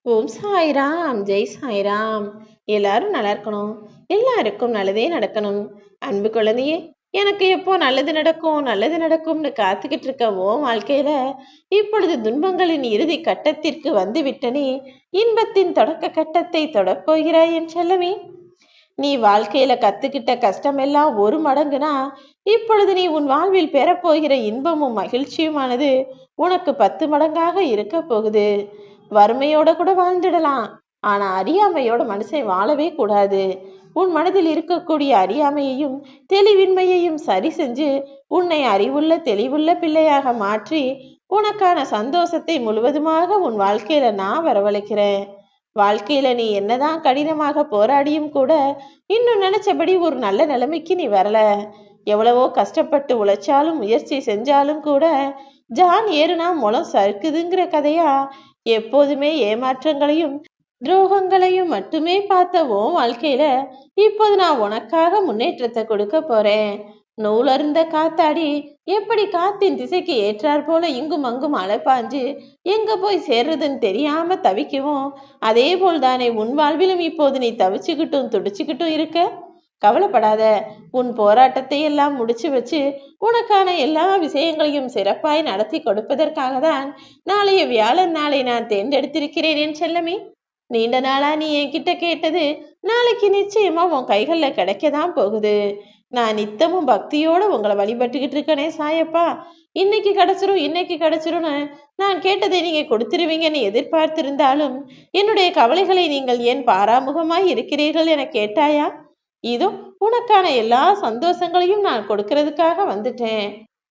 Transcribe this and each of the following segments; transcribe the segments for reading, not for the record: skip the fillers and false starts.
ஓம் சாய்ராம், ஜெய் சாய்ராம். எல்லாரும் நல்லா இருக்கணும். எல்லாருக்கும் நல்லதே நடக்கணும். அன்பு குழந்தையே, எனக்கு எப்போ நல்லது நடக்கும் நல்லது நடக்கும்னு காத்துக்கிட்டு இருக்க வாழ்க்கையில இப்பொழுது துன்பங்களின் இறுதி கட்டத்திற்கு வந்து விட்டனே, இன்பத்தின் தொடக்க கட்டத்தை தொடப்போகிறாய் என் செல்லமே. நீ வாழ்க்கையில கத்துக்கிட்ட கஷ்டமெல்லாம் ஒரு மடங்குனா, இப்பொழுது நீ உன் வாழ்வில் பெறப்போகிற இன்பமும் மகிழ்ச்சியுமானது உனக்கு 10 மடங்காக இருக்க போகுது. வறுமையோட கூட வாழ்ந்துடலாம், ஆனா அறியாமையோட மனுஷன் வாழவே கூடாது. உன் மனதில் இருக்கக்கூடிய அறியாமையையும் தெளிவின்மையையும் சரி செஞ்சு உன்னை அறிவுள்ள தெளிவுள்ள பிள்ளையாக மாற்றி உனக்கான சந்தோஷத்தை முழுவதுமாக உன் வாழ்க்கையில நான் வரவழைக்கிறேன். வாழ்க்கையில நீ என்னதான் கடினமாக போராடியும் கூட இன்னும் நினைச்சபடி ஒரு நல்ல நிலைமைக்கு நீ வரல. எவ்வளவோ கஷ்டப்பட்டு உழைச்சாலும் முயற்சி செஞ்சாலும் கூட ஜான் ஏறுனா முளம் சறுக்குதுங்கிற கதையா எப்போதுமே ஏமாற்றங்களையும் துரோகங்களையும் மட்டுமே பார்த்த வாழ்க்கையில இப்போது நான் உனக்காக முன்னேற்றத்தை கொடுக்க போறேன். நூலருந்த காத்தாடி எப்படி காத்தின் திசைக்கு ஏற்றார் போல இங்கும் அங்கும் அலைப்பாஞ்சு எங்க போய் சேர்றதுன்னு தெரியாம தவிக்கவும், அதே போல் தானே உன் வாழ்விலும் இப்போது நீ தவிச்சுக்கிட்டும் துடிச்சுக்கிட்டும் இருக்க. கவலைப்படாத. உன் போராட்டத்தை எல்லாம் முடிச்சு வச்சு உனக்கான எல்லா விஷயங்களையும் சிறப்பாய் நடத்தி கொடுப்பதற்காக தான் நாளைய வியாழன் நாளை நான் தேர்ந்தெடுத்திருக்கிறேன் என் செல்லமே. நீண்ட நாளா நீ என்கிட்ட கேட்டது நாளைக்கு நிச்சயமா உன் கைகள்ல கிடைக்கதான் போகுது. நான் நித்தமும் பக்தியோட உங்களை வழிபட்டுக்கிட்டு இருக்கனே சாயப்பா. இன்னைக்கு கிடைச்சிரும்னு நான் கேட்டதை நீங்க கொடுத்துருவீங்கன்னு எதிர்பார்த்திருந்தாலும் என்னுடைய கவலைகளை நீங்கள் ஏன் பாராமுகமாய் இருக்கிறீர்கள் என கேட்டாயா? இதோ உனக்கான எல்லா சந்தோஷங்களையும் நான் கொடுக்கறதுக்காக வந்துட்டேன்.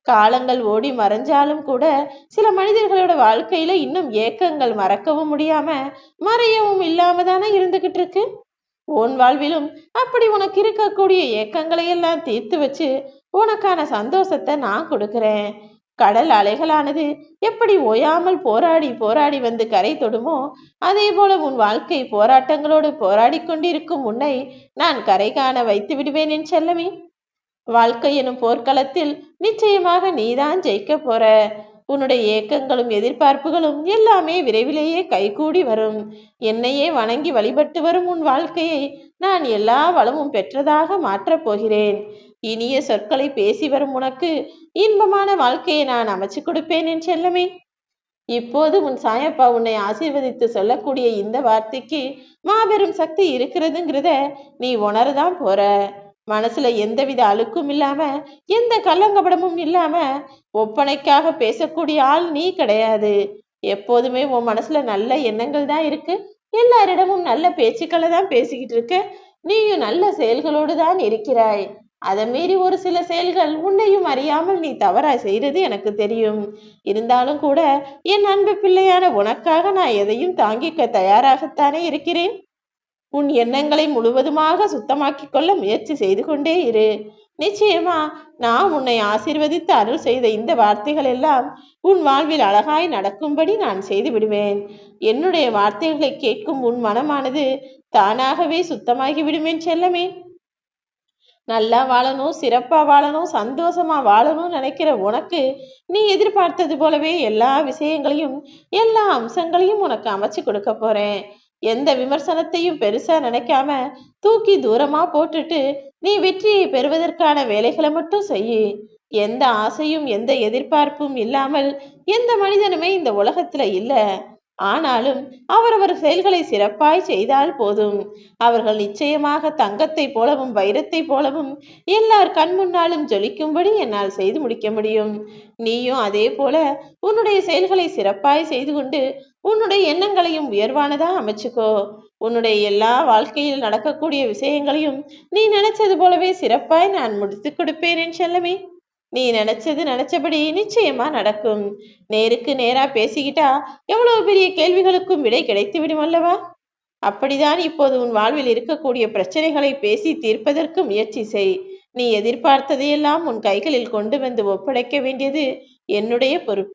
காலங்கள் ஓடி மறைஞ்சாலும் கூட சில மனிதர்களோட வாழ்க்கையில இன்னும் ஏக்கங்கள் மறக்கவும் முடியாம மறையவும் இல்லாம தானே இருந்துகிட்டு இருக்கு. உன் வாழ்விலும் அப்படி உனக்கு இருக்கக்கூடிய ஏக்கங்களை எல்லாம் தீர்த்து வச்சு உனக்கான சந்தோஷத்தை நான் கொடுக்கிறேன். கடல் அலைகளானது எப்படி ஓயாமல் போராடி போராடி வந்து கரை தொடுமோ, அதே போல உன் வாழ்க்கை போராட்டங்களோடு போராடி கொண்டிருக்கும் உன்னை நான் கரை காண வைத்து விடுவேன் என் செல்லமே. வாழ்க்கை எனும் போர்க்களத்தில் நிச்சயமாக நீதான் ஜெயிக்க போற. உன்னுடைய ஏக்கங்களும் எதிர்பார்ப்புகளும் எல்லாமே விரைவிலேயே கைகூடி வரும். என்னையே வணங்கி வழிபட்டு வரும் உன் வாழ்க்கையை நான் எல்லா வளமும் பெற்றதாக மாற்றப் போகிறேன். இனிய சொற்களை பேசி வரும் உனக்கு இன்பமான வாழ்க்கையை நான் அமைச்சு கொடுப்பேன் என் செல்லமே. இப்போது உன் சாயப்பா உன்னை ஆசீர்வதித்து சொல்லக்கூடிய இந்த வார்த்தைக்கு மாபெரும் சக்தி இருக்கிறதுங்கிறத நீ உணரதான் போற. மனசுல எந்தவித அழுக்கும் இல்லாம எந்த கள்ளங்கபடமும் இல்லாம ஒப்பனைக்காக பேசக்கூடிய ஆள் நீ கிடையாது. எப்போதுமே உன் மனசுல நல்ல எண்ணங்கள் தான் இருக்கு. எல்லாரிடமும் நல்ல பேச்சுக்களை தான் பேசிக்கிட்டு இருக்க. நீயும் நல்ல செயல்களோடு தான் இருக்கிறாய். அதை மீறி ஒரு சில செயல்கள் உன்னையும் அறியாமல் நீ தவறாய் செய்யறது எனக்கு தெரியும். இருந்தாலும் கூட என் அன்பு பிள்ளையான உனக்காக நான் எதையும் தாங்கிக்க தயாராகத்தானே இருக்கிறேன். உன் எண்ணங்களை முழுவதுமாக சுத்தமாக்கிக் கொள்ள முயற்சி செய்து கொண்டே இரு. நிச்சயமா நான் உன்னை ஆசீர்வதித்து அருள் செய்த இந்த வார்த்தைகள் எல்லாம் உன் வாழ்வில் அழகாய் நடக்கும்படி நான் செய்து விடுவேன். என்னுடைய வார்த்தைகளை கேட்கும் உன் மனமானது தானாகவே சுத்தமாகி விடுவேன் செல்லமே. நல்லா வாழணும், சிறப்பா வாழணும், சந்தோஷமா வாழணும்னு நினைக்கிற உனக்கு நீ எதிர்பார்த்தது போலவே எல்லா விஷயங்களையும் எல்லா அம்சங்களையும் உனக்கு அமைச்சு கொடுக்க போறேன். எந்த விமர்சனத்தையும் பெருசா நினைக்காம தூக்கி தூரமா போட்டுட்டு நீ வெற்றியை பெறுவதற்கான வேலைகளை மட்டும் செய்யு. எந்த ஆசையும் எந்த எதிர்பார்ப்பும் இல்லாமல் எந்த மனிதனுமே இந்த உலகத்துல இல்ல. ஆனாலும் அவரவர் செயல்களை சிறப்பாய் செய்தால் போதும். அவர்கள் நிச்சயமாக தங்கத்தை போலவும் வைரத்தை போலவும் எல்லார் கண் முன்னாலும் ஜொலிக்கும்படி என்னால் செய்து முடிக்க முடியும். நீயும் அதே போல உன்னுடைய செயல்களை சிறப்பாய் செய்து கொண்டு உன்னுடைய எண்ணங்களையும் உயர்வானதா அமைச்சுக்கோ. உன்னுடைய எல்லா வாழ்க்கையில் நடக்கக்கூடிய விஷயங்களையும் நீ நினைச்சது போலவே சிறப்பாய் நான் முடித்து கொடுப்பேன் என் செல்லமே. நீ நினைச்சபடி நிச்சயமா நடக்கும். நேருக்கு நேரா பேசிக்கிட்டா எவ்வளவு பெரிய கேள்விகளுக்கும் விடை கிடைத்து விடும் அல்லவா? அப்படிதான் இப்போது உன் வாழ்வில் இருக்கக்கூடிய பிரச்சனைகளை பேசி தீர்ப்பதற்கு முயற்சி செய். நீ எதிர்பார்த்ததையெல்லாம் உன் கைகளில் கொண்டு வந்து ஒப்படைக்க வேண்டியது என்னுடைய பொறுப்பு.